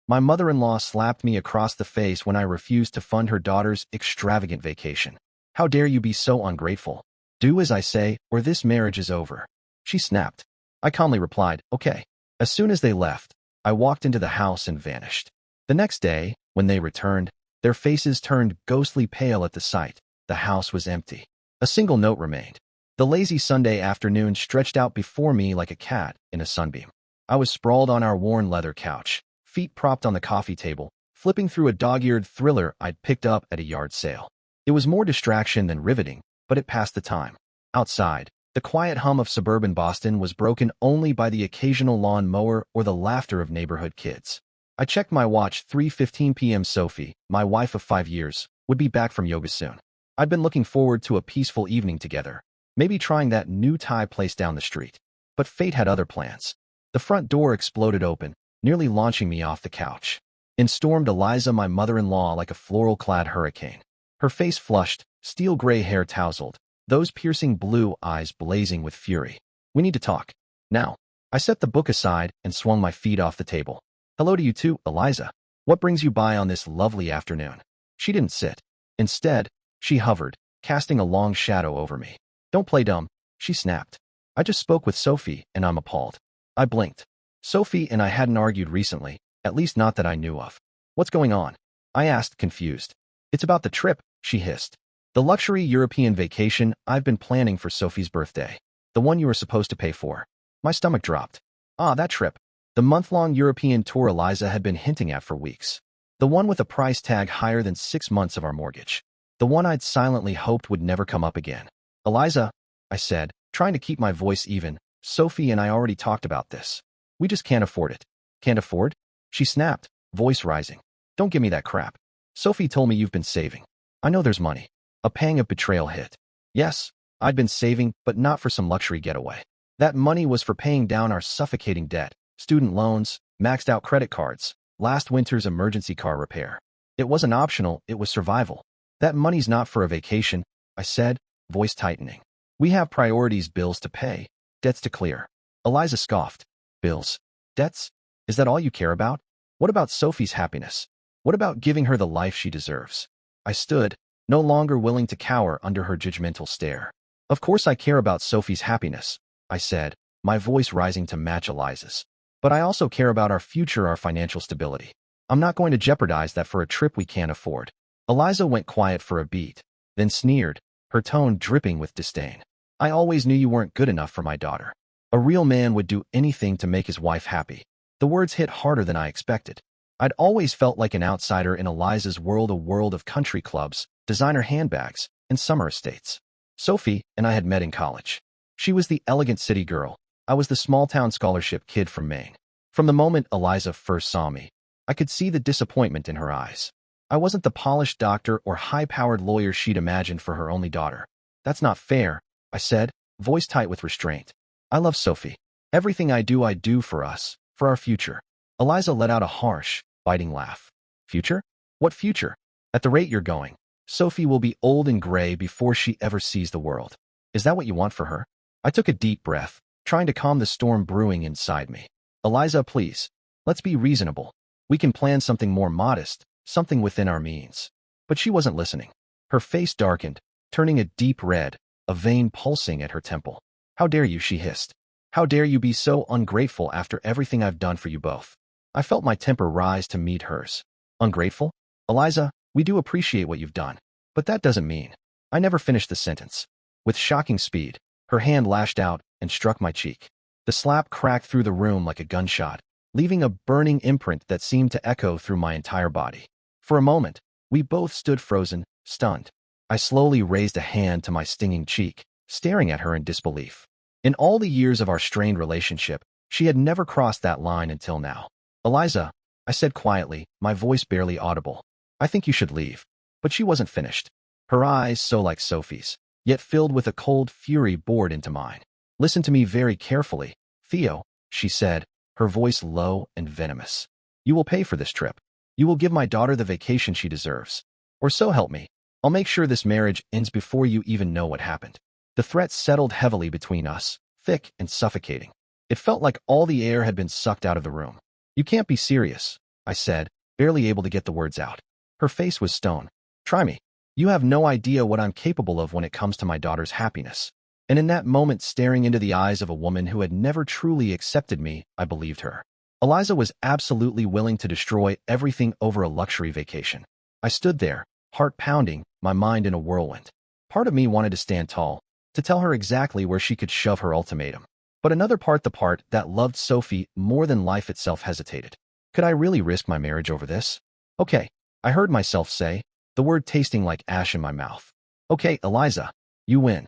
My mother-in-law slapped me across the face when I refused to fund her daughter's extravagant vacation. How dare you be so ungrateful? Do as I say, or this marriage is over. She snapped. I calmly replied, okay. As soon as they left, I walked into the house and vanished. The next day, when they returned, their faces turned ghostly pale at the sight. The house was empty. A single note remained. The lazy Sunday afternoon stretched out before me like a cat in a sunbeam. I was sprawled on our worn leather couch, feet propped on the coffee table, flipping through a dog-eared thriller I'd picked up at a yard sale. It was more distraction than riveting, but it passed the time. Outside, the quiet hum of suburban Boston was broken only by the occasional lawn mower or the laughter of neighborhood kids. I checked my watch. 3:15 p.m. Sophie, my wife of 5 years, would be back from yoga soon. I'd been looking forward to a peaceful evening together, maybe trying that new Thai place down the street. But fate had other plans. The front door exploded open, nearly launching me off the couch. In stormed Eliza, my mother-in-law, like a floral-clad hurricane. Her face flushed, steel-gray hair tousled, those piercing blue eyes blazing with fury. We need to talk. Now. I set the book aside and swung my feet off the table. Hello to you too, Eliza. What brings you by on this lovely afternoon? She didn't sit. Instead, she hovered, casting a long shadow over me. Don't play dumb, she snapped. I just spoke with Sophie, and I'm appalled. I blinked. Sophie and I hadn't argued recently, at least not that I knew of. What's going on? I asked, confused. It's about the trip, she hissed. The luxury European vacation I've been planning for Sophie's birthday. The one you were supposed to pay for. My stomach dropped. Ah, that trip. The month-long European tour Eliza had been hinting at for weeks. The one with a price tag higher than 6 months of our mortgage. The one I'd silently hoped would never come up again. Eliza, I said, trying to keep my voice even, Sophie and I already talked about this. We just can't afford it. Can't afford? She snapped, voice rising. Don't give me that crap. Sophie told me you've been saving. I know there's money. A pang of betrayal hit. Yes, I'd been saving, but not for some luxury getaway. That money was for paying down our suffocating debt, student loans, maxed out credit cards, last winter's emergency car repair. It wasn't optional, it was survival. That money's not for a vacation, I said, voice tightening. We have priorities, bills to pay, debts to clear. Eliza scoffed. Bills? Debts? Is that all you care about? What about Sophie's happiness? What about giving her the life she deserves? I stood, no longer willing to cower under her judgmental stare. Of course I care about Sophie's happiness, I said, my voice rising to match Eliza's. But I also care about our future, our financial stability. I'm not going to jeopardize that for a trip we can't afford. Eliza went quiet for a beat, then sneered, her tone dripping with disdain. I always knew you weren't good enough for my daughter. A real man would do anything to make his wife happy. The words hit harder than I expected. I'd always felt like an outsider in Eliza's world, a world of country clubs, designer handbags, and summer estates. Sophie and I had met in college. She was the elegant city girl. I was the small-town scholarship kid from Maine. From the moment Eliza first saw me, I could see the disappointment in her eyes. I wasn't the polished doctor or high-powered lawyer she'd imagined for her only daughter. That's not fair, I said, voice tight with restraint. I love Sophie. Everything I do for us, for our future. Eliza let out a harsh, biting laugh. Future? What future? At the rate you're going, Sophie will be old and gray before she ever sees the world. Is that what you want for her? I took a deep breath, trying to calm the storm brewing inside me. Eliza, please. Let's be reasonable. We can plan something more modest, something within our means. But she wasn't listening. Her face darkened, turning a deep red, a vein pulsing at her temple. How dare you, she hissed. How dare you be so ungrateful after everything I've done for you both? I felt my temper rise to meet hers. Ungrateful? Eliza, we do appreciate what you've done. But that doesn't mean. I never finished the sentence. With shocking speed, her hand lashed out and struck my cheek. The slap cracked through the room like a gunshot, leaving a burning imprint that seemed to echo through my entire body. For a moment, we both stood frozen, stunned. I slowly raised a hand to my stinging cheek, staring at her in disbelief. In all the years of our strained relationship, she had never crossed that line until now. Eliza, I said quietly, my voice barely audible. I think you should leave. But she wasn't finished. Her eyes, so like Sophie's, yet filled with a cold fury, bored into mine. Listen to me very carefully, Theo, she said, her voice low and venomous. You will pay for this trip. You will give my daughter the vacation she deserves. Or so help me. I'll make sure this marriage ends before you even know what happened. The threat settled heavily between us, thick and suffocating. It felt like all the air had been sucked out of the room. You can't be serious, I said, barely able to get the words out. Her face was stone. Try me. You have no idea what I'm capable of when it comes to my daughter's happiness. And in that moment, staring into the eyes of a woman who had never truly accepted me, I believed her. Eliza was absolutely willing to destroy everything over a luxury vacation. I stood there, heart pounding, my mind in a whirlwind. Part of me wanted to stand tall, to tell her exactly where she could shove her ultimatum. But another part, the part that loved Sophie more than life itself, hesitated. Could I really risk my marriage over this? Okay, I heard myself say, the word tasting like ash in my mouth. Okay, Eliza, you win.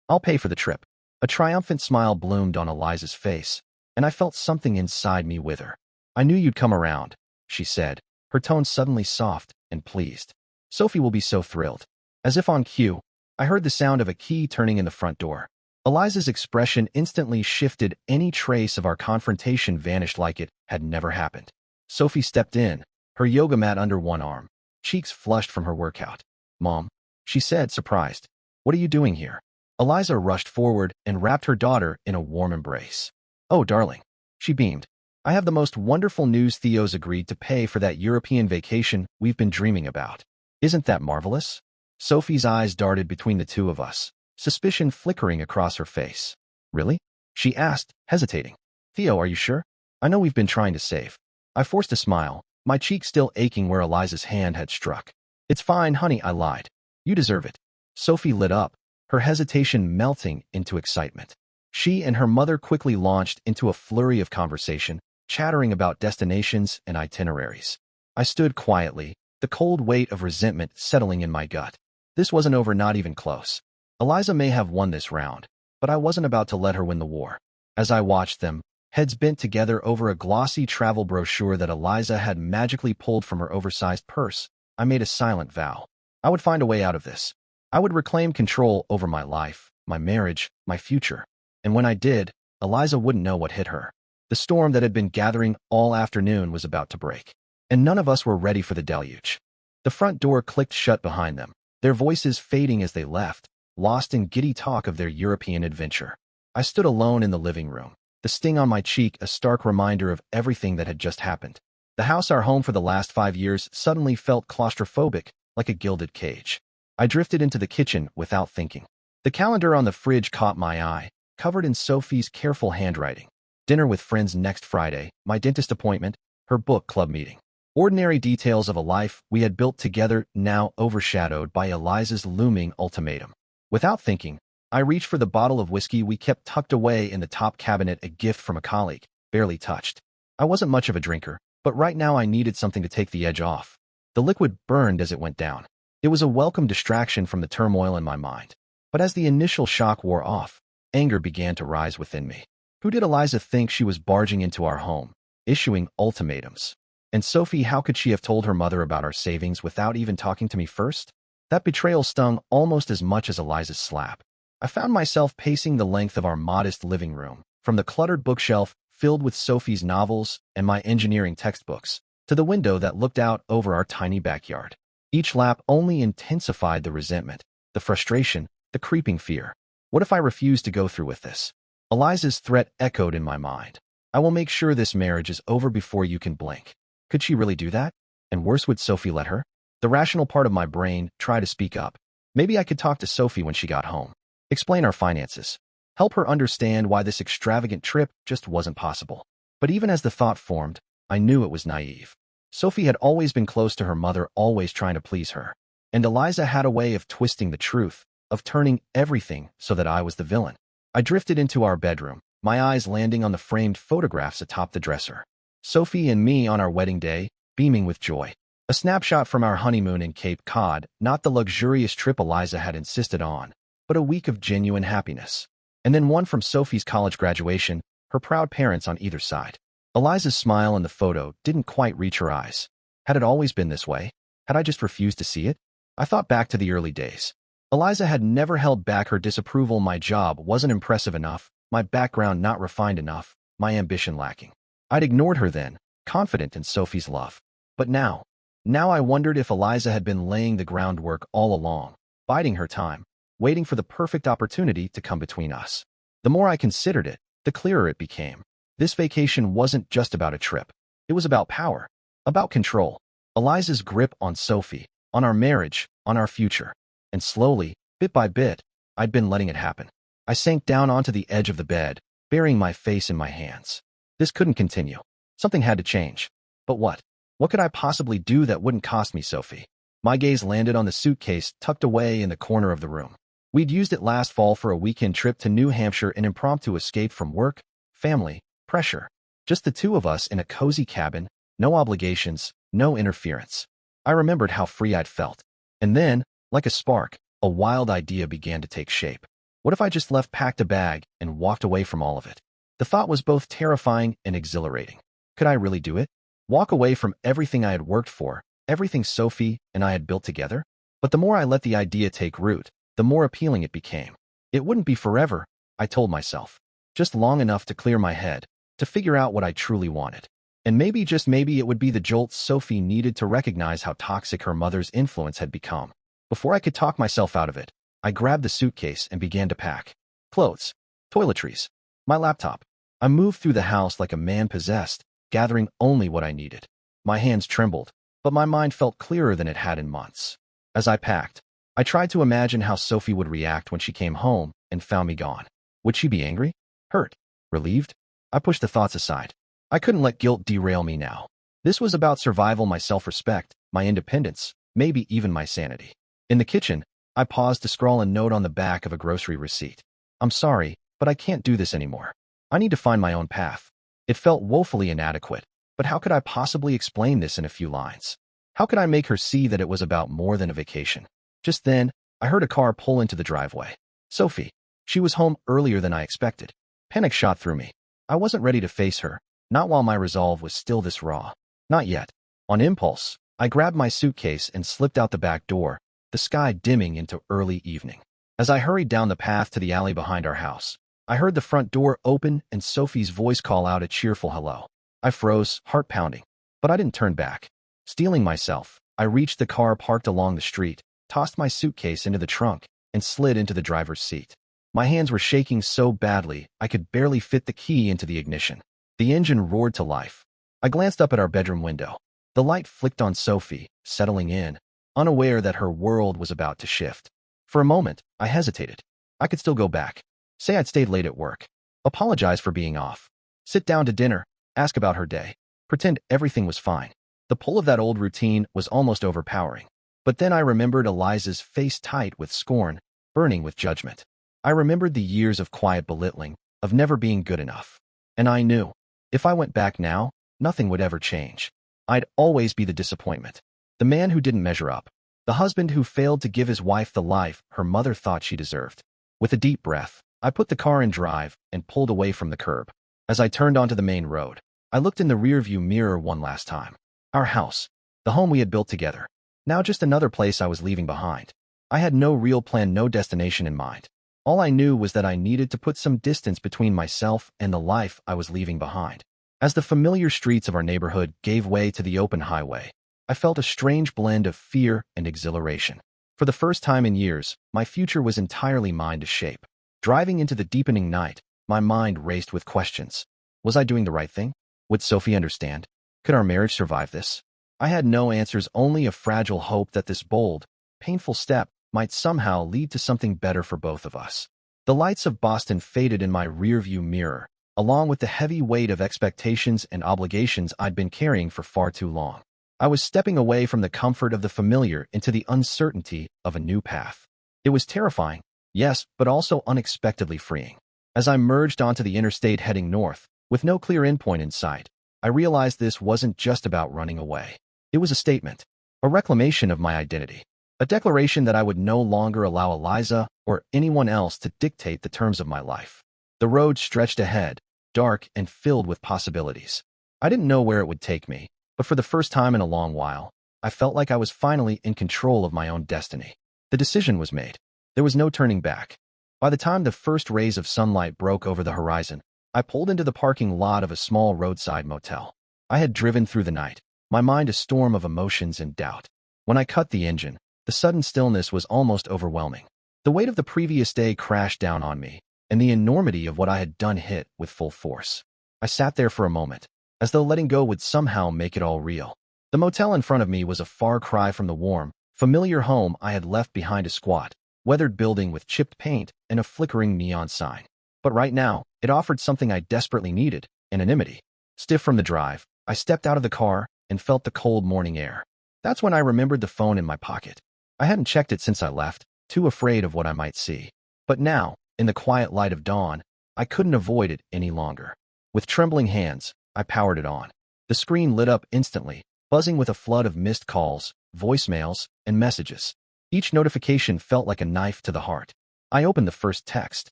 I'll pay for the trip. A triumphant smile bloomed on Eliza's face, and I felt something inside me wither. I knew you'd come around, she said, her tone suddenly soft and pleased. Sophie will be so thrilled. As if on cue, I heard the sound of a key turning in the front door. Eliza's expression instantly shifted. Any trace of our confrontation vanished like it had never happened. Sophie stepped in, her yoga mat under one arm, cheeks flushed from her workout. Mom, she said, surprised. What are you doing here? Eliza rushed forward and wrapped her daughter in a warm embrace. Oh, darling. She beamed. I have the most wonderful news. Theo's agreed to pay for that European vacation we've been dreaming about. Isn't that marvelous? Sophie's eyes darted between the two of us, suspicion flickering across her face. Really? She asked, hesitating. Theo, are you sure? I know we've been trying to save. I forced a smile, my cheek still aching where Eliza's hand had struck. It's fine, honey, I lied. You deserve it. Sophie lit up, her hesitation melting into excitement. She and her mother quickly launched into a flurry of conversation, chattering about destinations and itineraries. I stood quietly, the cold weight of resentment settling in my gut. This wasn't over, not even close. Eliza may have won this round, but I wasn't about to let her win the war. As I watched them, heads bent together over a glossy travel brochure that Eliza had magically pulled from her oversized purse, I made a silent vow. I would find a way out of this. I would reclaim control over my life, my marriage, my future. And when I did, Eliza wouldn't know what hit her. The storm that had been gathering all afternoon was about to break. And none of us were ready for the deluge. The front door clicked shut behind them, their voices fading as they left, lost in giddy talk of their European adventure. I stood alone in the living room, the sting on my cheek a stark reminder of everything that had just happened. The house, our home for the last 5 years, suddenly felt claustrophobic, like a gilded cage. I drifted into the kitchen without thinking. The calendar on the fridge caught my eye, covered in Sophie's careful handwriting. Dinner with friends next Friday, my dentist appointment, her book club meeting. Ordinary details of a life we had built together now overshadowed by Eliza's looming ultimatum. Without thinking, I reached for the bottle of whiskey we kept tucked away in the top cabinet, a gift from a colleague, barely touched. I wasn't much of a drinker, but right now I needed something to take the edge off. The liquid burned as it went down. It was a welcome distraction from the turmoil in my mind. But as the initial shock wore off, anger began to rise within me. Who did Eliza think she was barging into our home, issuing ultimatums? And Sophie, how could she have told her mother about our savings without even talking to me first? That betrayal stung almost as much as Eliza's slap. I found myself pacing the length of our modest living room, from the cluttered bookshelf filled with Sophie's novels and my engineering textbooks, to the window that looked out over our tiny backyard. Each lap only intensified the resentment, the frustration, the creeping fear. What if I refuse to go through with this? Eliza's threat echoed in my mind. I will make sure this marriage is over before you can blink. Could she really do that? And worse, would Sophie let her? The rational part of my brain tried to speak up. Maybe I could talk to Sophie when she got home. Explain our finances. Help her understand why this extravagant trip just wasn't possible. But even as the thought formed, I knew it was naive. Sophie had always been close to her mother, always trying to please her. And Eliza had a way of twisting the truth, of turning everything so that I was the villain. I drifted into our bedroom, my eyes landing on the framed photographs atop the dresser. Sophie and me on our wedding day, beaming with joy. A snapshot from our honeymoon in Cape Cod, not the luxurious trip Eliza had insisted on, but a week of genuine happiness. And then one from Sophie's college graduation, her proud parents on either side. Eliza's smile in the photo didn't quite reach her eyes. Had it always been this way? Had I just refused to see it? I thought back to the early days. Eliza had never held back her disapproval. My job wasn't impressive enough, my background not refined enough, my ambition lacking. I'd ignored her then, confident in Sophie's love. But now I wondered if Eliza had been laying the groundwork all along, biding her time, waiting for the perfect opportunity to come between us. The more I considered it, the clearer it became. This vacation wasn't just about a trip. It was about power. About control. Eliza's grip on Sophie, on our marriage, on our future. And slowly, bit by bit, I'd been letting it happen. I sank down onto the edge of the bed, burying my face in my hands. This couldn't continue. Something had to change. But what? What could I possibly do that wouldn't cost me Sophie? My gaze landed on the suitcase tucked away in the corner of the room. We'd used it last fall for a weekend trip to New Hampshire, an impromptu escape from work, family, pressure. Just the two of us in a cozy cabin, no obligations, no interference. I remembered how free I'd felt. And then, like a spark, a wild idea began to take shape. What if I just packed a bag, and walked away from all of it? The thought was both terrifying and exhilarating. Could I really do it? Walk away from everything I had worked for, everything Sophie and I had built together? But the more I let the idea take root, the more appealing it became. It wouldn't be forever, I told myself. Just long enough to clear my head, to figure out what I truly wanted. And maybe, just maybe, it would be the jolt Sophie needed to recognize how toxic her mother's influence had become. Before I could talk myself out of it, I grabbed the suitcase and began to pack. Clothes, toiletries, my laptop. I moved through the house like a man possessed, gathering only what I needed. My hands trembled, but my mind felt clearer than it had in months. As I packed, I tried to imagine how Sophie would react when she came home and found me gone. Would she be angry? Hurt? Relieved? I pushed the thoughts aside. I couldn't let guilt derail me now. This was about survival, my self-respect, my independence, maybe even my sanity. In the kitchen, I paused to scrawl a note on the back of a grocery receipt. I'm sorry, but I can't do this anymore. I need to find my own path. It felt woefully inadequate, but how could I possibly explain this in a few lines? How could I make her see that it was about more than a vacation? Just then, I heard a car pull into the driveway. Sophie. She was home earlier than I expected. Panic shot through me. I wasn't ready to face her, not while my resolve was still this raw. Not yet. On impulse, I grabbed my suitcase and slipped out the back door, the sky dimming into early evening. As I hurried down the path to the alley behind our house, I heard the front door open and Sophie's voice call out a cheerful hello. I froze, heart pounding, but I didn't turn back. Steeling myself, I reached the car parked along the street, tossed my suitcase into the trunk, and slid into the driver's seat. My hands were shaking so badly I could barely fit the key into the ignition. The engine roared to life. I glanced up at our bedroom window. The light flicked on Sophie, settling in, unaware that her world was about to shift. For a moment, I hesitated. I could still go back. Say I'd stayed late at work. Apologize for being off. Sit down to dinner, ask about her day. Pretend everything was fine. The pull of that old routine was almost overpowering. But then I remembered Eliza's face tight with scorn, burning with judgment. I remembered the years of quiet belittling, of never being good enough. And I knew, if I went back now, nothing would ever change. I'd always be the disappointment. The man who didn't measure up. The husband who failed to give his wife the life her mother thought she deserved. With a deep breath, I put the car in drive and pulled away from the curb. As I turned onto the main road, I looked in the rearview mirror one last time. Our house, the home we had built together. Now just another place I was leaving behind. I had no real plan, no destination in mind. All I knew was that I needed to put some distance between myself and the life I was leaving behind. As the familiar streets of our neighborhood gave way to the open highway, I felt a strange blend of fear and exhilaration. For the first time in years, my future was entirely mine to shape. Driving into the deepening night, my mind raced with questions. Was I doing the right thing? Would Sophie understand? Could our marriage survive this? I had no answers, only a fragile hope that this bold, painful step might somehow lead to something better for both of us. The lights of Boston faded in my rearview mirror, along with the heavy weight of expectations and obligations I'd been carrying for far too long. I was stepping away from the comfort of the familiar into the uncertainty of a new path. It was terrifying, yes, but also unexpectedly freeing. As I merged onto the interstate heading north, with no clear endpoint in sight, I realized this wasn't just about running away. It was a statement, a reclamation of my identity, a declaration that I would no longer allow Eliza or anyone else to dictate the terms of my life. The road stretched ahead, dark and filled with possibilities. I didn't know where it would take me, but for the first time in a long while, I felt like I was finally in control of my own destiny. The decision was made. There was no turning back. By the time the first rays of sunlight broke over the horizon, I pulled into the parking lot of a small roadside motel. I had driven through the night, my mind a storm of emotions and doubt. When I cut the engine, the sudden stillness was almost overwhelming. The weight of the previous day crashed down on me, and the enormity of what I had done hit with full force. I sat there for a moment, as though letting go would somehow make it all real. The motel in front of me was a far cry from the warm, familiar home I had left behind, a squat, weathered building with chipped paint and a flickering neon sign. But right now, it offered something I desperately needed: anonymity. Stiff from the drive, I stepped out of the car and felt the cold morning air. That's when I remembered the phone in my pocket. I hadn't checked it since I left, too afraid of what I might see. But now, in the quiet light of dawn, I couldn't avoid it any longer. With trembling hands, I powered it on. The screen lit up instantly, buzzing with a flood of missed calls, voicemails, and messages. Each notification felt like a knife to the heart. I opened the first text.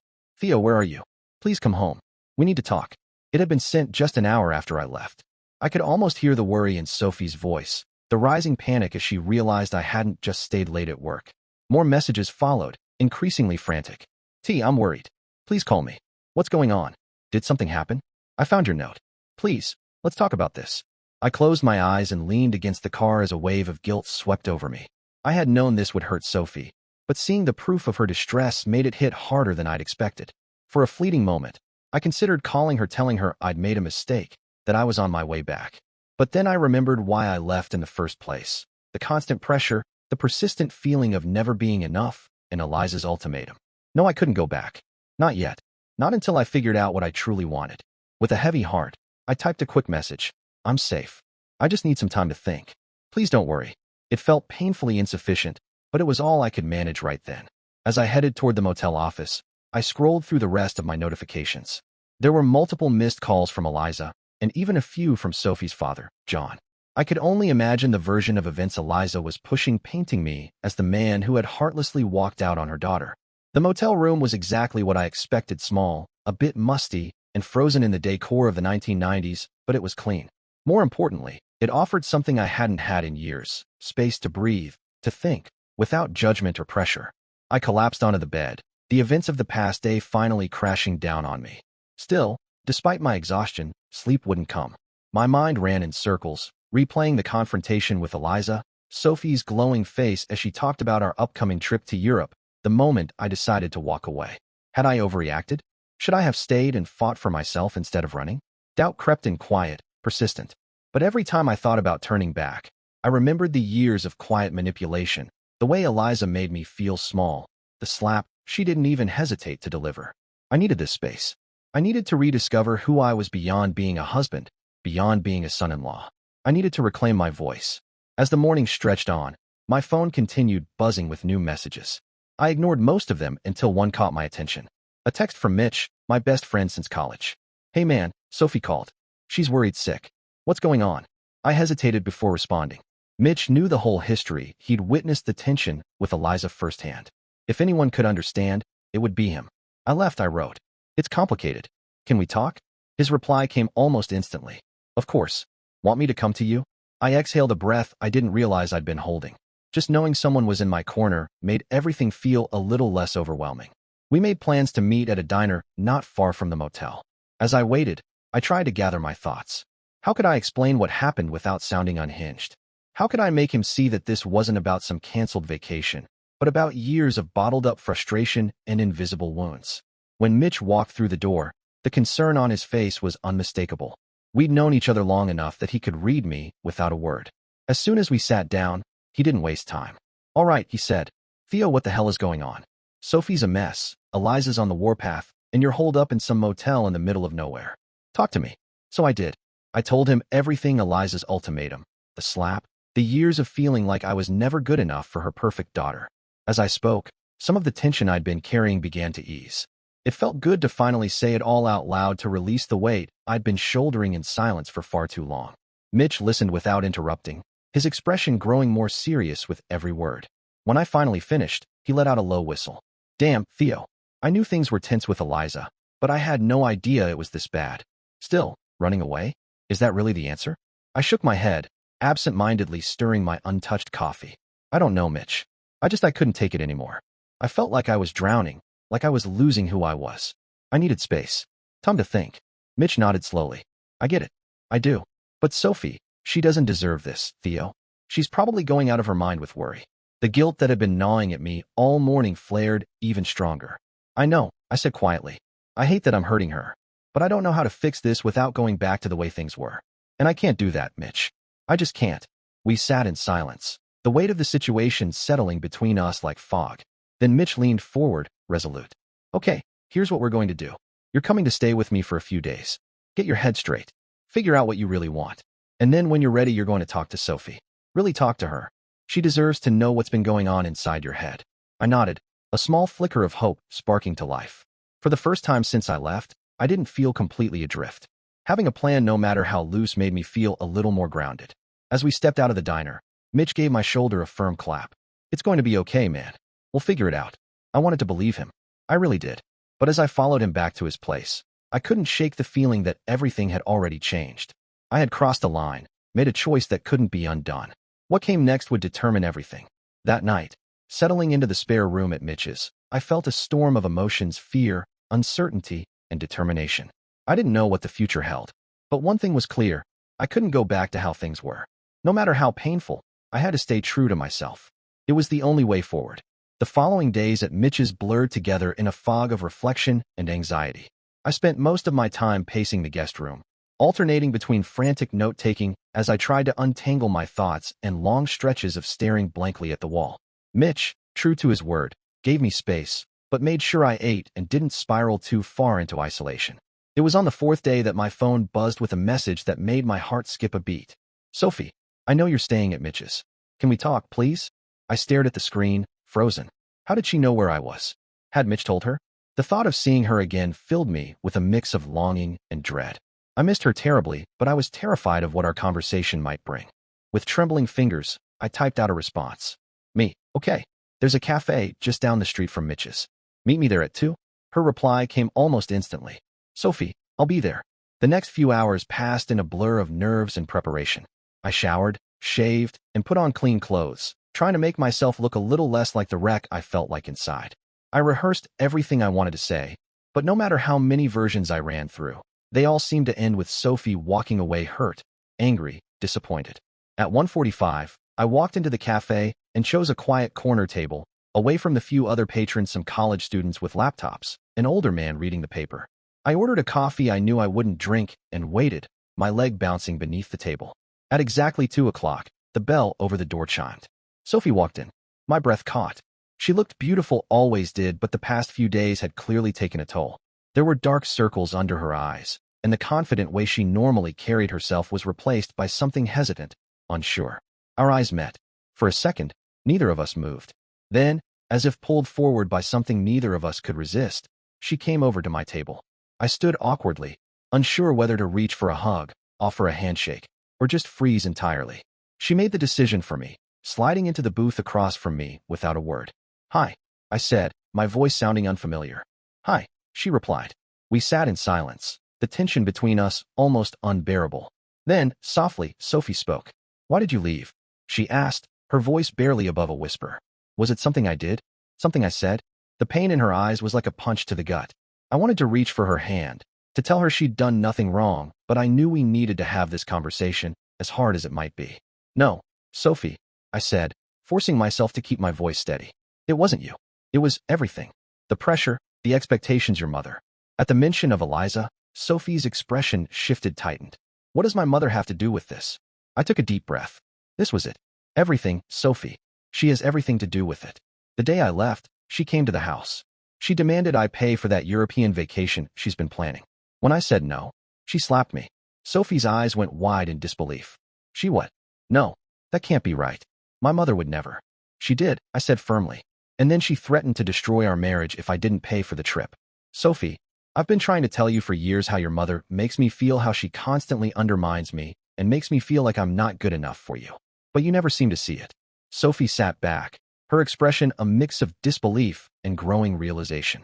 "Theo, where are you? Please come home. We need to talk." It had been sent just an hour after I left. I could almost hear the worry in Sophie's voice, the rising panic as she realized I hadn't just stayed late at work. More messages followed, increasingly frantic. "T, I'm worried. Please call me. What's going on? Did something happen? I found your note. Please, let's talk about this." I closed my eyes and leaned against the car as a wave of guilt swept over me. I had known this would hurt Sophie, but seeing the proof of her distress made it hit harder than I'd expected. For a fleeting moment, I considered calling her, telling her I'd made a mistake, that I was on my way back. But then I remembered why I left in the first place: the constant pressure, the persistent feeling of never being enough, and Eliza's ultimatum. No, I couldn't go back. Not yet. Not until I figured out what I truly wanted. With a heavy heart, I typed a quick message. "I'm safe. I just need some time to think. Please don't worry." It felt painfully insufficient, but it was all I could manage right then. As I headed toward the motel office, I scrolled through the rest of my notifications. There were multiple missed calls from Eliza, and even a few from Sophie's father, John. I could only imagine the version of events Eliza was pushing, painting me as the man who had heartlessly walked out on her daughter. The motel room was exactly what I expected: small, a bit musty, and frozen in the decor of the 1990s, but it was clean. More importantly, it offered something I hadn't had in years: space to breathe, to think, without judgment or pressure. I collapsed onto the bed, the events of the past day finally crashing down on me. Still, despite my exhaustion, sleep wouldn't come. My mind ran in circles, replaying the confrontation with Eliza, Sophie's glowing face as she talked about our upcoming trip to Europe, the moment I decided to walk away. Had I overreacted? Should I have stayed and fought for myself instead of running? Doubt crept in, quiet, persistent. But every time I thought about turning back, I remembered the years of quiet manipulation, the way Eliza made me feel small, the slap she didn't even hesitate to deliver. I needed this space. I needed to rediscover who I was beyond being a husband, beyond being a son-in-law. I needed to reclaim my voice. As the morning stretched on, my phone continued buzzing with new messages. I ignored most of them until one caught my attention. A text from Mitch, my best friend since college. "Hey man, Sophie called. She's worried sick. What's going on?" I hesitated before responding. Mitch knew the whole history. He'd witnessed the tension with Eliza firsthand. If anyone could understand, it would be him. I left, I wrote. "It's complicated. Can we talk?" His reply came almost instantly. "Of course. Want me to come to you?" I exhaled a breath I didn't realize I'd been holding. Just knowing someone was in my corner made everything feel a little less overwhelming. We made plans to meet at a diner not far from the motel. As I waited, I tried to gather my thoughts. How could I explain what happened without sounding unhinged? How could I make him see that this wasn't about some canceled vacation, but about years of bottled-up frustration and invisible wounds? When Mitch walked through the door, the concern on his face was unmistakable. We'd known each other long enough that he could read me without a word. As soon as we sat down, he didn't waste time. "All right," he said. "Theo, what the hell is going on? Sophie's a mess, Eliza's on the warpath, and you're holed up in some motel in the middle of nowhere. Talk to me." So I did. I told him everything: Eliza's ultimatum, the slap, the years of feeling like I was never good enough for her perfect daughter. As I spoke, some of the tension I'd been carrying began to ease. It felt good to finally say it all out loud, to release the weight I'd been shouldering in silence for far too long. Mitch listened without interrupting, his expression growing more serious with every word. When I finally finished, he let out a low whistle. "Damn, Theo. I knew things were tense with Eliza, but I had no idea it was this bad. Still, running away? Is that really the answer?" I shook my head, absent-mindedly stirring my untouched coffee. "I don't know, Mitch. I couldn't take it anymore. I felt like I was drowning, like I was losing who I was. I needed space. Time to think." Mitch nodded slowly. "I get it. I do. But Sophie, she doesn't deserve this, Theo. She's probably going out of her mind with worry." The guilt that had been gnawing at me all morning flared even stronger. "I know," I said quietly. "I hate that I'm hurting her. But I don't know how to fix this without going back to the way things were. And I can't do that, Mitch. I just can't." We sat in silence, the weight of the situation settling between us like fog. Then Mitch leaned forward, resolute. Okay, here's what we're going to do. You're coming to stay with me for a few days. Get your head straight. Figure out what you really want. And then when you're ready, you're going to talk to Sophie. Really talk to her. She deserves to know what's been going on inside your head. I nodded, a small flicker of hope sparking to life. For the first time since I left, I didn't feel completely adrift. Having a plan, no matter how loose, made me feel a little more grounded. As we stepped out of the diner, Mitch gave my shoulder a firm clap. It's going to be okay, man. We'll figure it out. I wanted to believe him. I really did. But as I followed him back to his place, I couldn't shake the feeling that everything had already changed. I had crossed a line, made a choice that couldn't be undone. What came next would determine everything. That night, settling into the spare room at Mitch's, I felt a storm of emotions: fear, uncertainty, and determination. I didn't know what the future held. But one thing was clear: I couldn't go back to how things were. No matter how painful, I had to stay true to myself. It was the only way forward. The following days at Mitch's blurred together in a fog of reflection and anxiety. I spent most of my time pacing the guest room, alternating between frantic note-taking as I tried to untangle my thoughts and long stretches of staring blankly at the wall. Mitch, true to his word, gave me space, but made sure I ate and didn't spiral too far into isolation. It was on the fourth day that my phone buzzed with a message that made my heart skip a beat. Sophie, I know you're staying at Mitch's. Can we talk, please? I stared at the screen, frozen. How did she know where I was? Had Mitch told her? The thought of seeing her again filled me with a mix of longing and dread. I missed her terribly, but I was terrified of what our conversation might bring. With trembling fingers, I typed out a response. Me, okay. There's a cafe just down the street from Mitch's. Meet me there at 2. Her reply came almost instantly. Sophie, I'll be there. The next few hours passed in a blur of nerves and preparation. I showered, shaved, and put on clean clothes, trying to make myself look a little less like the wreck I felt like inside. I rehearsed everything I wanted to say, but no matter how many versions I ran through, they all seemed to end with Sophie walking away hurt, angry, disappointed. At 1:45, I walked into the cafe and chose a quiet corner table, away from the few other patrons, some college students with laptops, an older man reading the paper. I ordered a coffee I knew I wouldn't drink and waited, my leg bouncing beneath the table. At exactly 2 o'clock, the bell over the door chimed. Sophie walked in. My breath caught. She looked beautiful, always did, but the past few days had clearly taken a toll. There were dark circles under her eyes, and the confident way she normally carried herself was replaced by something hesitant, unsure. Our eyes met. For a second, neither of us moved. Then, as if pulled forward by something neither of us could resist, she came over to my table. I stood awkwardly, unsure whether to reach for a hug, offer a handshake, or just freeze entirely. She made the decision for me, sliding into the booth across from me without a word. Hi, I said, my voice sounding unfamiliar. Hi, she replied. We sat in silence, the tension between us almost unbearable. Then, softly, Sophie spoke. Why did you leave? She asked, her voice barely above a whisper. Was it something I did? Something I said? The pain in her eyes was like a punch to the gut. I wanted to reach for her hand, to tell her she'd done nothing wrong, but I knew we needed to have this conversation, as hard as it might be. No, Sophie, I said, forcing myself to keep my voice steady. It wasn't you. It was everything. The pressure, the expectations, your mother. At the mention of Eliza, Sophie's expression shifted, tightened. What does my mother have to do with this? I took a deep breath. This was it. Everything, Sophie. She has everything to do with it. The day I left, she came to the house. She demanded I pay for that European vacation she's been planning. When I said no, she slapped me. Sophie's eyes went wide in disbelief. She what? No, that can't be right. My mother would never. She did, I said firmly. And then she threatened to destroy our marriage if I didn't pay for the trip. Sophie, I've been trying to tell you for years how your mother makes me feel, how she constantly undermines me and makes me feel like I'm not good enough for you. But you never seem to see it. Sophie sat back, her expression a mix of disbelief and growing realization.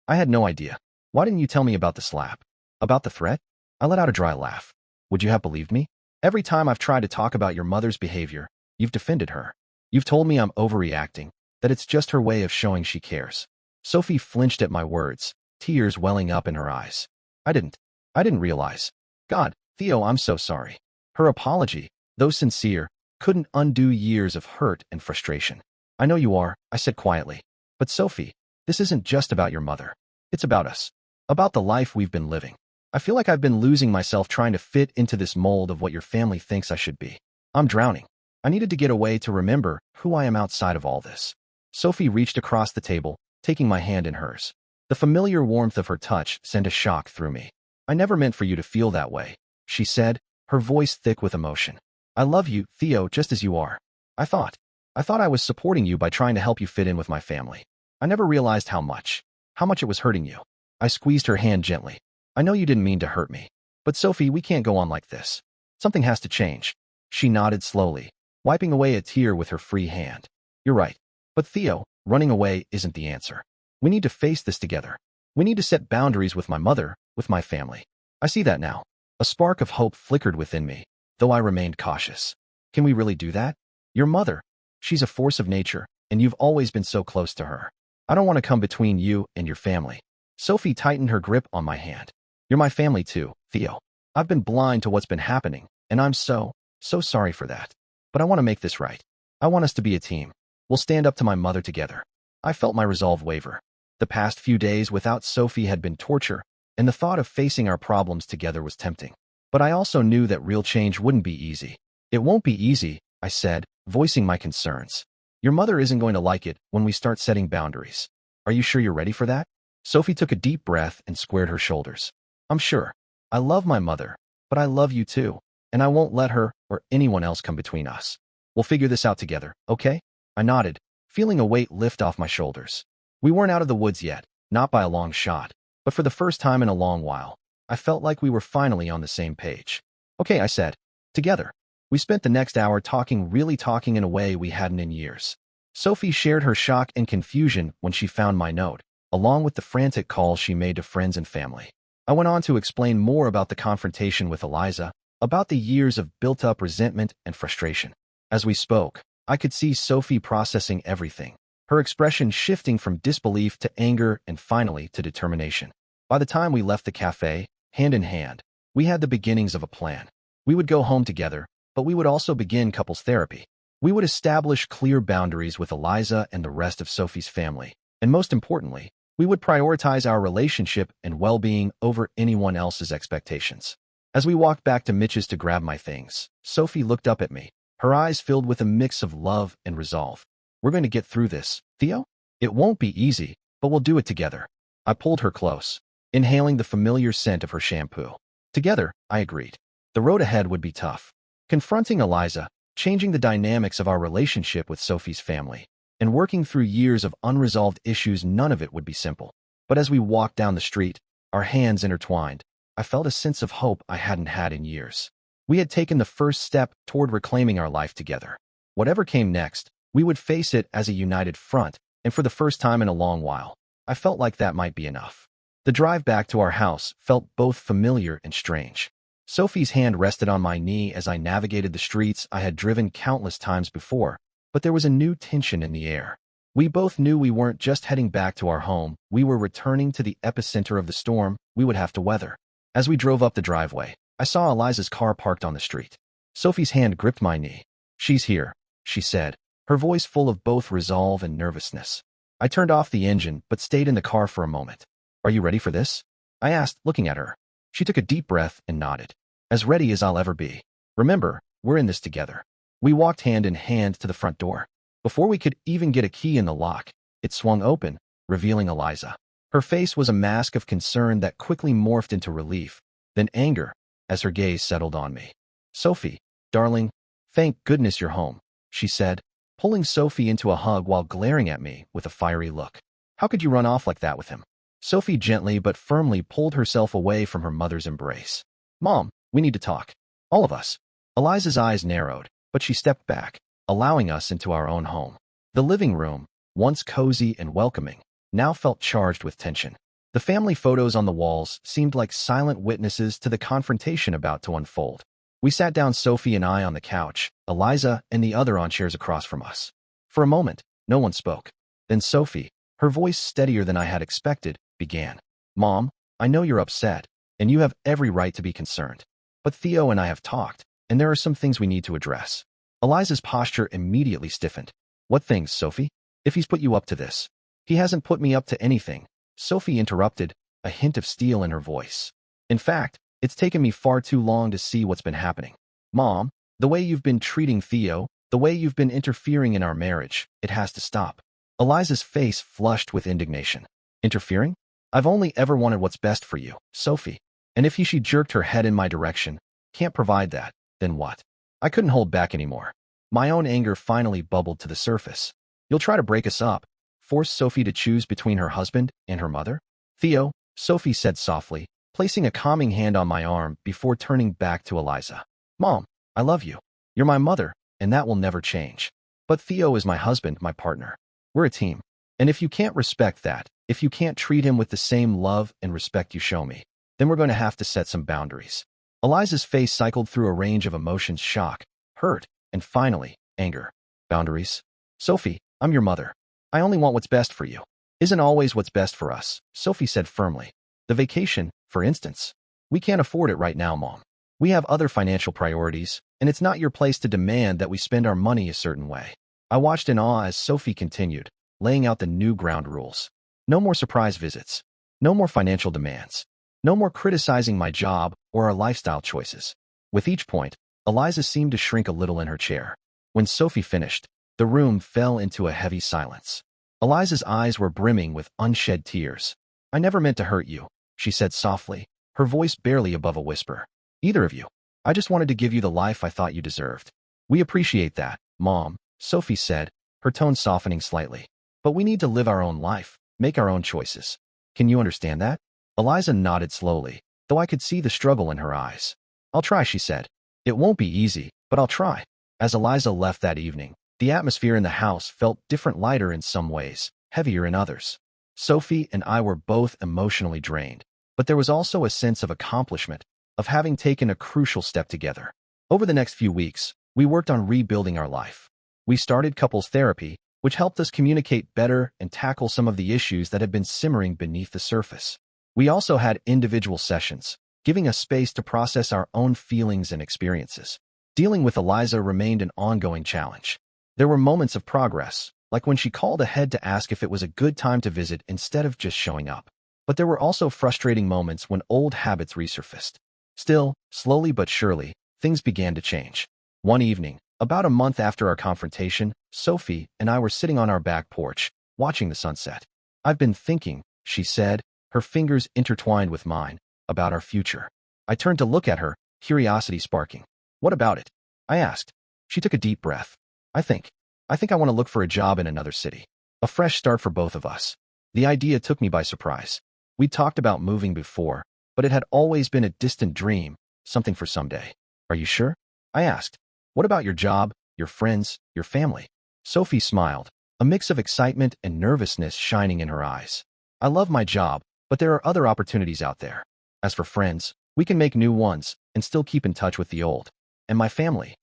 I had no idea. Why didn't you tell me about the slap? About the threat? I let out a dry laugh. Would you have believed me? Every time I've tried to talk about your mother's behavior, you've defended her. You've told me I'm overreacting, that it's just her way of showing she cares. Sophie flinched at my words, tears welling up in her eyes. I didn't realize. God, Theo, I'm so sorry. Her apology, though sincere, couldn't undo years of hurt and frustration. I know you are, I said quietly. But Sophie, this isn't just about your mother. It's about us. About the life we've been living. I feel like I've been losing myself trying to fit into this mold of what your family thinks I should be. I'm drowning. I needed to get away to remember who I am outside of all this. Sophie reached across the table, taking my hand in hers. The familiar warmth of her touch sent a shock through me. I never meant for you to feel that way, she said, her voice thick with emotion. I love you, Theo, just as you are. I thought I was supporting you by trying to help you fit in with my family. I never realized how much it was hurting you. I squeezed her hand gently. I know you didn't mean to hurt me. But Sophie, we can't go on like this. Something has to change. She nodded slowly, wiping away a tear with her free hand. You're right. But Theo, running away isn't the answer. We need to face this together. We need to set boundaries with my mother, with my family. I see that now. A spark of hope flickered within me, though I remained cautious. Can we really do that? Your mother. She's a force of nature, and you've always been so close to her. I don't want to come between you and your family. Sophie tightened her grip on my hand. You're my family too, Theo. I've been blind to what's been happening, and I'm so sorry for that. But I want to make this right. I want us to be a team. We'll stand up to my mother together. I felt my resolve waver. The past few days without Sophie had been torture, and the thought of facing our problems together was tempting. But I also knew that real change wouldn't be easy. It won't be easy, I said, voicing my concerns. Your mother isn't going to like it when we start setting boundaries. Are you sure you're ready for that? Sophie took a deep breath and squared her shoulders. I'm sure. I love my mother, but I love you too, and I won't let her or anyone else come between us. We'll figure this out together, okay? I nodded, feeling a weight lift off my shoulders. We weren't out of the woods yet, not by a long shot, but for the first time in a long while, I felt like we were finally on the same page. Okay, I said. Together. We spent the next hour really talking in a way we hadn't in years. Sophie shared her shock and confusion when she found my note, along with the frantic calls she made to friends and family. I went on to explain more about the confrontation with Eliza, about the years of built-up resentment and frustration. As we spoke, I could see Sophie processing everything, her expression shifting from disbelief to anger and finally to determination. By the time we left the cafe, hand in hand, we had the beginnings of a plan. We would go home together, but we would also begin couples therapy. We would establish clear boundaries with Eliza and the rest of Sophie's family, and most importantly, we would prioritize our relationship and well-being over anyone else's expectations. As we walked back to Mitch's to grab my things, Sophie looked up at me, her eyes filled with a mix of love and resolve. We're going to get through this, Theo? It won't be easy, but we'll do it together. I pulled her close, inhaling the familiar scent of her shampoo. Together, I agreed. The road ahead would be tough. Confronting Eliza, changing the dynamics of our relationship with Sophie's family, and working through years of unresolved issues, none of it would be simple. But as we walked down the street, our hands intertwined, I felt a sense of hope I hadn't had in years. We had taken the first step toward reclaiming our life together. Whatever came next, we would face it as a united front, and for the first time in a long while, I felt like that might be enough. The drive back to our house felt both familiar and strange. Sophie's hand rested on my knee as I navigated the streets I had driven countless times before, but there was a new tension in the air. We both knew we weren't just heading back to our home, we were returning to the epicenter of the storm we would have to weather. As we drove up the driveway, I saw Eliza's car parked on the street. Sophie's hand gripped my knee. She's here, she said, her voice full of both resolve and nervousness. I turned off the engine but stayed in the car for a moment. Are you ready for this? I asked, looking at her. She took a deep breath and nodded. As ready as I'll ever be. Remember, we're in this together. We walked hand in hand to the front door. Before we could even get a key in the lock, it swung open, revealing Eliza. Her face was a mask of concern that quickly morphed into relief, then anger, as her gaze settled on me. Sophie, darling, thank goodness you're home, she said, pulling Sophie into a hug while glaring at me with a fiery look. How could you run off like that with him? Sophie gently but firmly pulled herself away from her mother's embrace. Mom, we need to talk. All of us. Eliza's eyes narrowed, but she stepped back, allowing us into our own home. The living room, once cozy and welcoming, now felt charged with tension. The family photos on the walls seemed like silent witnesses to the confrontation about to unfold. We sat down, Sophie and I, on the couch, Eliza and the other on chairs across from us. For a moment, no one spoke. Then Sophie, her voice steadier than I had expected, began. Mom, I know you're upset, and you have every right to be concerned. But Theo and I have talked, and there are some things we need to address. Eliza's posture immediately stiffened. What things, Sophie? If he's put you up to this. He hasn't put me up to anything, Sophie interrupted, a hint of steel in her voice. In fact, it's taken me far too long to see what's been happening. Mom, The way you've been treating Theo, the way you've been interfering in our marriage, it has to stop." Eliza's face flushed with indignation. "Interfering? I've only ever wanted what's best for you, Sophie. And if she jerked her head in my direction, can't provide that, then what?" I couldn't hold back anymore. My own anger finally bubbled to the surface. "You'll try to break us up, force Sophie to choose between her husband and her mother?" "Theo," Sophie said softly, placing a calming hand on my arm before turning back to Eliza. "Mom, I love you. You're my mother, and that will never change. But Theo is my husband, my partner. We're a team. And if you can't respect that, if you can't treat him with the same love and respect you show me, then we're going to have to set some boundaries." Eliza's face cycled through a range of emotions: shock, hurt, and finally, anger. "Boundaries? Sophie, I'm your mother. I only want what's best for you." "Isn't always what's best for us," Sophie said firmly. "The vacation, for instance. We can't afford it right now, Mom. We have other financial priorities, and it's not your place to demand that we spend our money a certain way." I watched in awe as Sophie continued, laying out the new ground rules. No more surprise visits. No more financial demands. No more criticizing my job or our lifestyle choices. With each point, Eliza seemed to shrink a little in her chair. When Sophie finished, the room fell into a heavy silence. Eliza's eyes were brimming with unshed tears. "I never meant to hurt you," she said softly, her voice barely above a whisper. "Either of you. I just wanted to give you the life I thought you deserved." "We appreciate that, Mom," Sophie said, her tone softening slightly. "But we need to live our own life, make our own choices. Can you understand that?" Eliza nodded slowly, though I could see the struggle in her eyes. "I'll try," she said. "It won't be easy, but I'll try." As Eliza left that evening, the atmosphere in the house felt different, lighter in some ways, heavier in others. Sophie and I were both emotionally drained, but there was also a sense of accomplishment, of having taken a crucial step together. Over the next few weeks, we worked on rebuilding our life. We started couples therapy, which helped us communicate better and tackle some of the issues that had been simmering beneath the surface. We also had individual sessions, giving us space to process our own feelings and experiences. Dealing with Eliza remained an ongoing challenge. There were moments of progress, like when she called ahead to ask if it was a good time to visit instead of just showing up. But there were also frustrating moments when old habits resurfaced. Still, slowly but surely, things began to change. One evening, about a month after our confrontation, Sophie and I were sitting on our back porch, watching the sunset. "I've been thinking," she said, her fingers intertwined with mine, "about our future." I turned to look at her, curiosity sparking. "What about it?" I asked. She took a deep breath. I think I want to look for a job in another city. A fresh start for both of us." The idea took me by surprise. We'd talked about moving before, but it had always been a distant dream, something for someday. "Are you sure?" I asked. "What about your job, your friends, your family?" Sophie smiled, a mix of excitement and nervousness shining in her eyes. "I love my job, but there are other opportunities out there. As for friends, we can make new ones and still keep in touch with the old. And my family,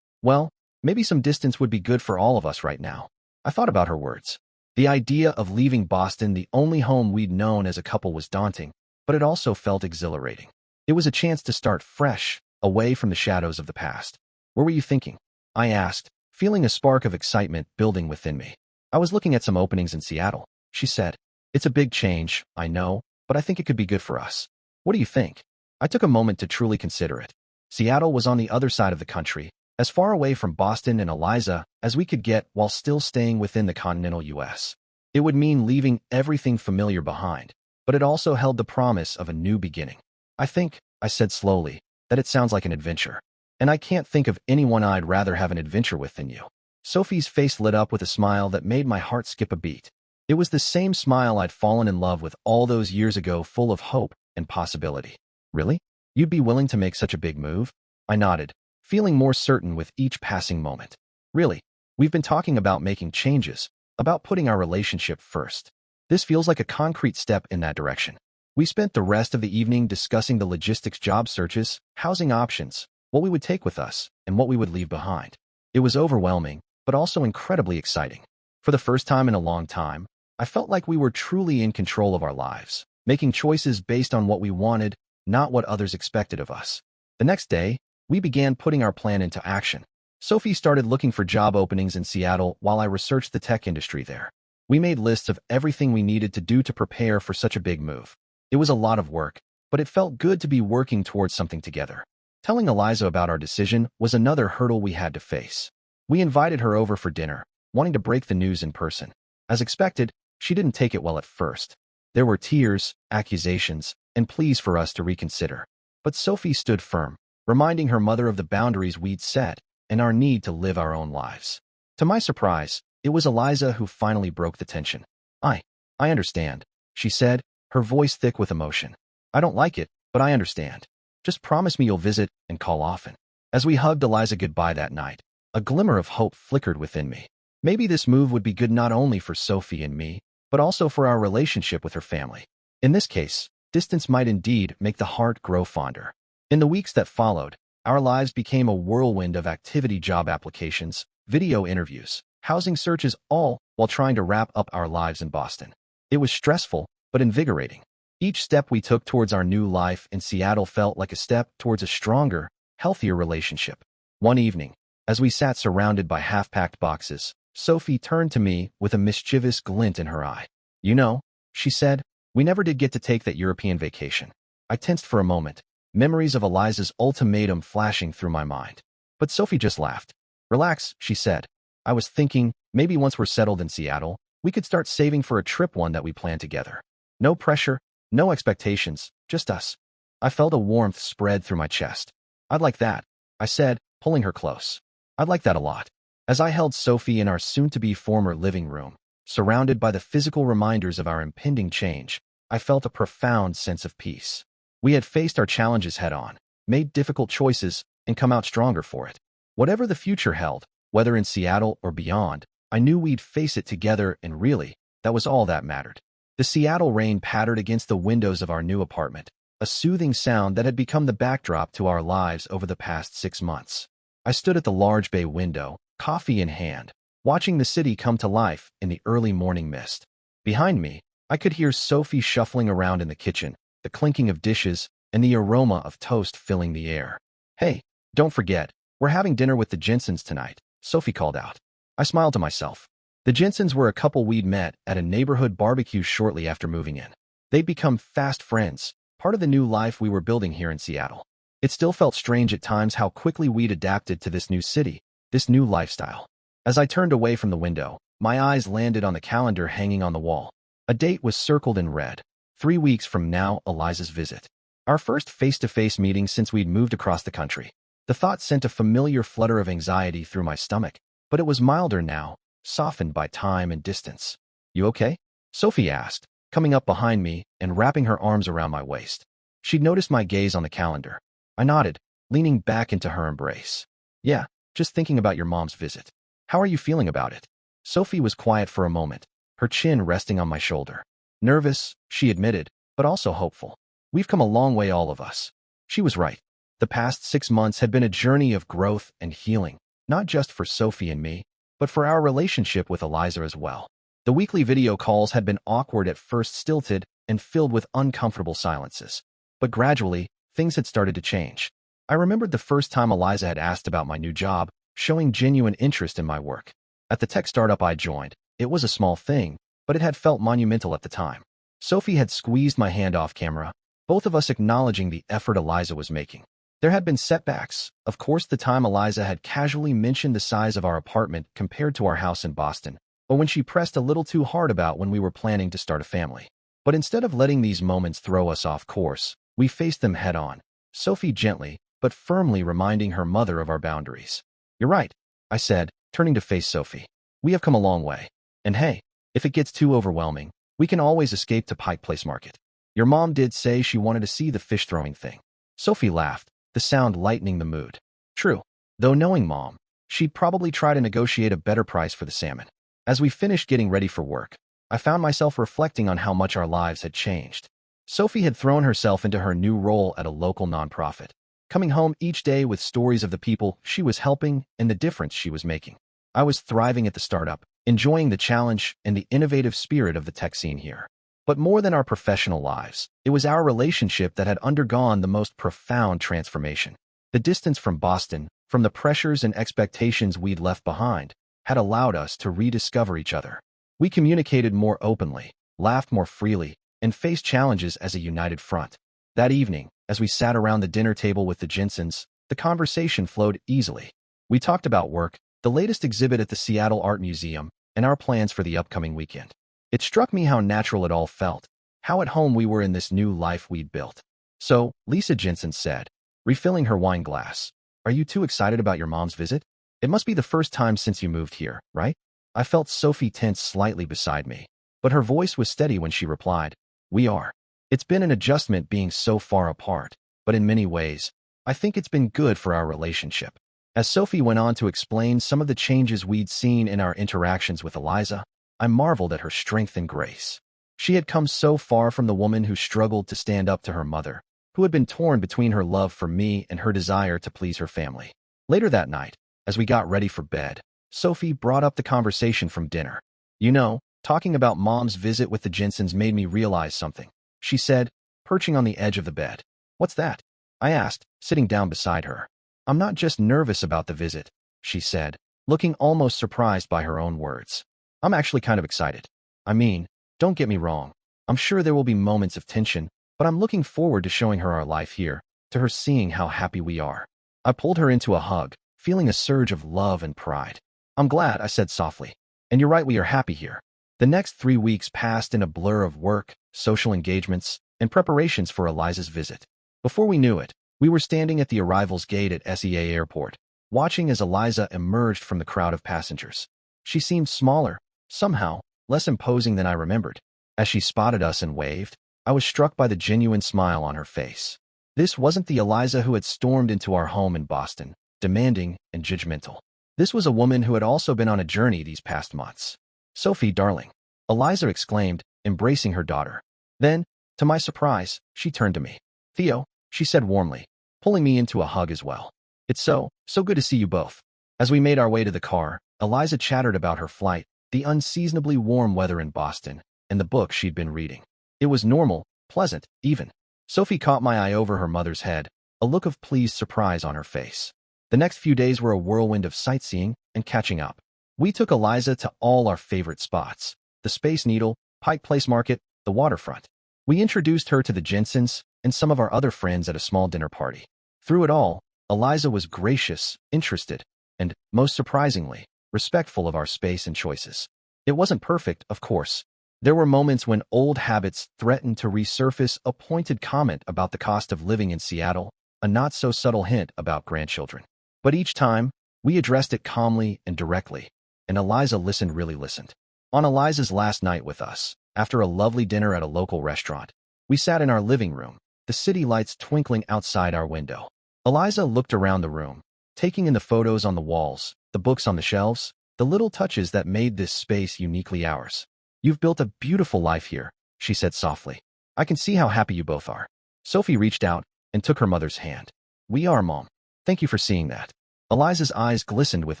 well, maybe some distance would be good for all of us right now." I thought about her words. The idea of leaving Boston, the only home we'd known as a couple, was daunting, but it also felt exhilarating. It was a chance to start fresh, away from the shadows of the past. "What were you thinking?" I asked, feeling a spark of excitement building within me. "I was looking at some openings in Seattle," she said. "It's a big change, I know, but I think it could be good for us. What do you think?" I took a moment to truly consider it. Seattle was on the other side of the country, as far away from Boston and Eliza as we could get while still staying within the continental U.S. It would mean leaving everything familiar behind, but it also held the promise of a new beginning. I think," I said slowly, "that it sounds like an adventure. And I can't think of anyone I'd rather have an adventure with than you." Sophie's face lit up with a smile that made my heart skip a beat. It was the same smile I'd fallen in love with all those years ago, full of hope and possibility. "Really? You'd be willing to make such a big move?" I nodded, feeling more certain with each passing moment. "Really, we've been talking about making changes, about putting our relationship first. This feels like a concrete step in that direction." We spent the rest of the evening discussing the logistics, job searches, housing options, what we would take with us, and what we would leave behind. It was overwhelming, but also incredibly exciting. For the first time in a long time, I felt like we were truly in control of our lives, making choices based on what we wanted, not what others expected of us. The next day, we began putting our plan into action. Sophie started looking for job openings in Seattle while I researched the tech industry there. We made lists of everything we needed to do to prepare for such a big move. It was a lot of work, but it felt good to be working towards something together. Telling Eliza about our decision was another hurdle we had to face. We invited her over for dinner, wanting to break the news in person. As expected, she didn't take it well at first. There were tears, accusations, and pleas for us to reconsider. But Sophie stood firm, reminding her mother of the boundaries we'd set and our need to live our own lives. To my surprise, it was Eliza who finally broke the tension. I understand, she said, her voice thick with emotion. I don't like it, but I understand. Just promise me you'll visit and call often. As we hugged Eliza goodbye that night, a glimmer of hope flickered within me. Maybe this move would be good not only for Sophie and me, but also for our relationship with her family. In this case, distance might indeed make the heart grow fonder. In the weeks that followed, our lives became a whirlwind of activity, job applications, video interviews, housing searches, all while trying to wrap up our lives in Boston. It was stressful, but invigorating. Each step we took towards our new life in Seattle felt like a step towards a stronger, healthier relationship. One evening, as we sat surrounded by half-packed boxes, Sophie turned to me with a mischievous glint in her eye. You know, she said, we never did get to take that European vacation. I tensed for a moment, memories of Eliza's ultimatum flashing through my mind. But Sophie just laughed. Relax, she said. I was thinking, maybe once we're settled in Seattle, we could start saving for a trip, one that we plan together. No pressure, no expectations, just us. I felt a warmth spread through my chest. I'd like that, I said, pulling her close. I'd like that a lot. As I held Sophie in our soon-to-be former living room, surrounded by the physical reminders of our impending change, I felt a profound sense of peace. We had faced our challenges head-on, made difficult choices, and come out stronger for it. Whatever the future held, whether in Seattle or beyond, I knew we'd face it together, and really, that was all that mattered. The Seattle rain pattered against the windows of our new apartment, a soothing sound that had become the backdrop to our lives over the past 6 months. I stood at the large bay window, coffee in hand, watching the city come to life in the early morning mist. Behind me, I could hear Sophie shuffling around in the kitchen, the clinking of dishes, and the aroma of toast filling the air. Hey, don't forget, we're having dinner with the Jensens tonight, Sophie called out. I smiled to myself. The Jensens were a couple we'd met at a neighborhood barbecue shortly after moving in. They'd become fast friends, part of the new life we were building here in Seattle. It still felt strange at times how quickly we'd adapted to this new city, this new lifestyle. As I turned away from the window, my eyes landed on the calendar hanging on the wall. A date was circled in red. 3 weeks from now, Eliza's visit. Our first face-to-face meeting since we'd moved across the country. The thought sent a familiar flutter of anxiety through my stomach, but it was milder now, softened by time and distance. You okay? Sophie asked, coming up behind me and wrapping her arms around my waist. She'd noticed my gaze on the calendar. I nodded, leaning back into her embrace. Yeah, just thinking about your mom's visit. How are you feeling about it? Sophie was quiet for a moment, her chin resting on my shoulder. Nervous, she admitted, but also hopeful. We've come a long way, all of us. She was right. The past 6 months had been a journey of growth and healing, not just for Sophie and me, but for our relationship with Eliza as well. The weekly video calls had been awkward at first, stilted and filled with uncomfortable silences. But gradually, things had started to change. I remembered the first time Eliza had asked about my new job, showing genuine interest in my work. At the tech startup I joined, it was a small thing, but it had felt monumental at the time. Sophie had squeezed my hand off camera, both of us acknowledging the effort Eliza was making. There had been setbacks, of course. The time Eliza had casually mentioned the size of our apartment compared to our house in Boston, or when she pressed a little too hard about when we were planning to start a family. But instead of letting these moments throw us off course, we faced them head-on, Sophie gently but firmly reminding her mother of our boundaries. You're right, I said, turning to face Sophie. We have come a long way. And hey, if it gets too overwhelming, we can always escape to Pike Place Market. Your mom did say she wanted to see the fish-throwing thing. Sophie laughed, the sound lightening the mood. True, though knowing Mom, she'd probably try to negotiate a better price for the salmon. As we finished getting ready for work, I found myself reflecting on how much our lives had changed. Sophie had thrown herself into her new role at a local nonprofit, coming home each day with stories of the people she was helping and the difference she was making. I was thriving at the startup, enjoying the challenge and the innovative spirit of the tech scene here. But more than our professional lives, it was our relationship that had undergone the most profound transformation. The distance from Boston, from the pressures and expectations we'd left behind, had allowed us to rediscover each other. We communicated more openly, laughed more freely, and faced challenges as a united front. That evening, as we sat around the dinner table with the Jensens, The conversation flowed easily. We talked about work, the latest exhibit at the Seattle Art Museum, and our plans for the upcoming weekend. It struck me how natural it all felt, how at home we were in this new life we'd built. "So," Lisa Jensen said, refilling her wine glass, "are you too excited about your mom's visit? It must be the first time since you moved here, right?" I felt Sophie tense slightly beside me, but her voice was steady when she replied, "We are. It's been an adjustment being so far apart, but in many ways, I think it's been good for our relationship." As Sophie went on to explain some of the changes we'd seen in our interactions with Eliza, I marveled at her strength and grace. She had come so far from the woman who struggled to stand up to her mother, who had been torn between her love for me and her desire to please her family. Later that night, as we got ready for bed, Sophie brought up the conversation from dinner. "You know, talking about Mom's visit with the Jensens made me realize something," she said, perching on the edge of the bed. "What's that?" I asked, sitting down beside her. "I'm not just nervous about the visit," she said, looking almost surprised by her own words. "I'm actually kind of excited. I mean, don't get me wrong. I'm sure there will be moments of tension, but I'm looking forward to showing her our life here, to her seeing how happy we are." I pulled her into a hug, feeling a surge of love and pride. "I'm glad," I said softly. "And you're right, we are happy here." The next 3 weeks passed in a blur of work, social engagements, and preparations for Eliza's visit. Before we knew it, we were standing at the arrivals gate at SEA Airport, watching as Eliza emerged from the crowd of passengers. She seemed smaller, somehow, less imposing than I remembered. As she spotted us and waved, I was struck by the genuine smile on her face. This wasn't the Eliza who had stormed into our home in Boston, demanding and judgmental. This was a woman who had also been on a journey these past months. "Sophie, darling," Eliza exclaimed, embracing her daughter. Then, to my surprise, she turned to me. "Theo," she said warmly, pulling me into a hug as well. "It's so good to see you both." As we made our way to the car, Eliza chattered about her flight, the unseasonably warm weather in Boston, and the book she'd been reading. It was normal, pleasant, even. Sophie caught my eye over her mother's head, a look of pleased surprise on her face. The next few days were a whirlwind of sightseeing and catching up. We took Eliza to all our favorite spots: the Space Needle, Pike Place Market, the waterfront. We introduced her to the Jensens and some of our other friends at a small dinner party. Through it all, Eliza was gracious, interested, and, most surprisingly, respectful of our space and choices. It wasn't perfect, of course. There were moments when old habits threatened to resurface: a pointed comment about the cost of living in Seattle, a not-so-subtle hint about grandchildren. But each time, we addressed it calmly and directly, and Eliza really listened. On Eliza's last night with us, after a lovely dinner at a local restaurant, we sat in our living room, the city lights twinkling outside our window. Eliza looked around the room, taking in the photos on the walls, the books on the shelves, the little touches that made this space uniquely ours. "You've built a beautiful life here," she said softly. "I can see how happy you both are." Sophie reached out and took her mother's hand. "We are, Mom. Thank you for seeing that." Eliza's eyes glistened with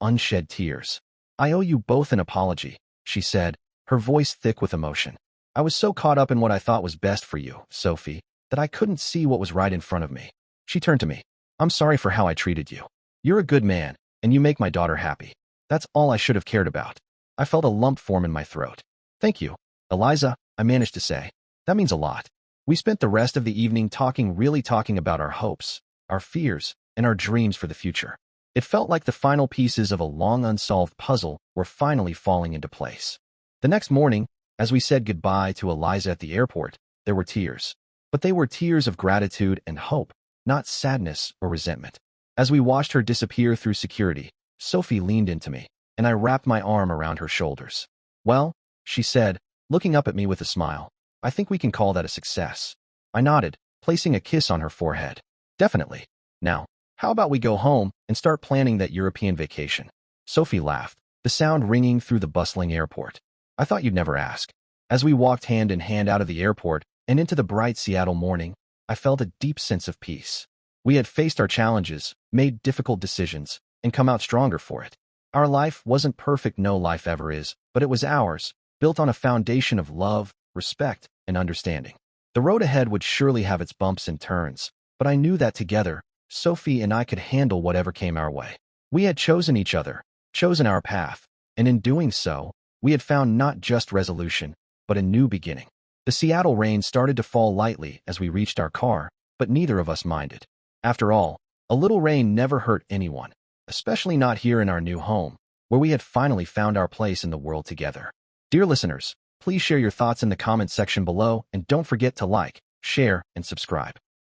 unshed tears. "I owe you both an apology," she said, her voice thick with emotion. "I was so caught up in what I thought was best for you, Sophie, that I couldn't see what was right in front of me." She turned to me. "I'm sorry for how I treated you. You're a good man, and you make my daughter happy. That's all I should have cared about." I felt a lump form in my throat. "Thank you, Eliza," I managed to say. "That means a lot." We spent the rest of the evening talking about our hopes, our fears, and our dreams for the future. It felt like the final pieces of a long unsolved puzzle were finally falling into place. The next morning, as we said goodbye to Eliza at the airport, there were tears. But they were tears of gratitude and hope, not sadness or resentment. As we watched her disappear through security, Sophie leaned into me, and I wrapped my arm around her shoulders. "Well," she said, looking up at me with a smile, "I think we can call that a success." I nodded, placing a kiss on her forehead. "Definitely. Now, how about we go home and start planning that European vacation?" Sophie laughed, the sound ringing through the bustling airport. "I thought you'd never ask." As we walked hand in hand out of the airport and into the bright Seattle morning, I felt a deep sense of peace. We had faced our challenges, made difficult decisions, and come out stronger for it. Our life wasn't perfect, no life ever is, but it was ours, built on a foundation of love, respect, and understanding. The road ahead would surely have its bumps and turns, but I knew that together, Sophie and I could handle whatever came our way. We had chosen each other, chosen our path, and in doing so, we had found not just resolution, but a new beginning. The Seattle rain started to fall lightly as we reached our car, but neither of us minded. After all, A little rain never hurt anyone, especially not here in our new home, where we had finally found our place in the world together. Dear listeners, please share your thoughts in the comments section below and don't forget to like, share, and subscribe.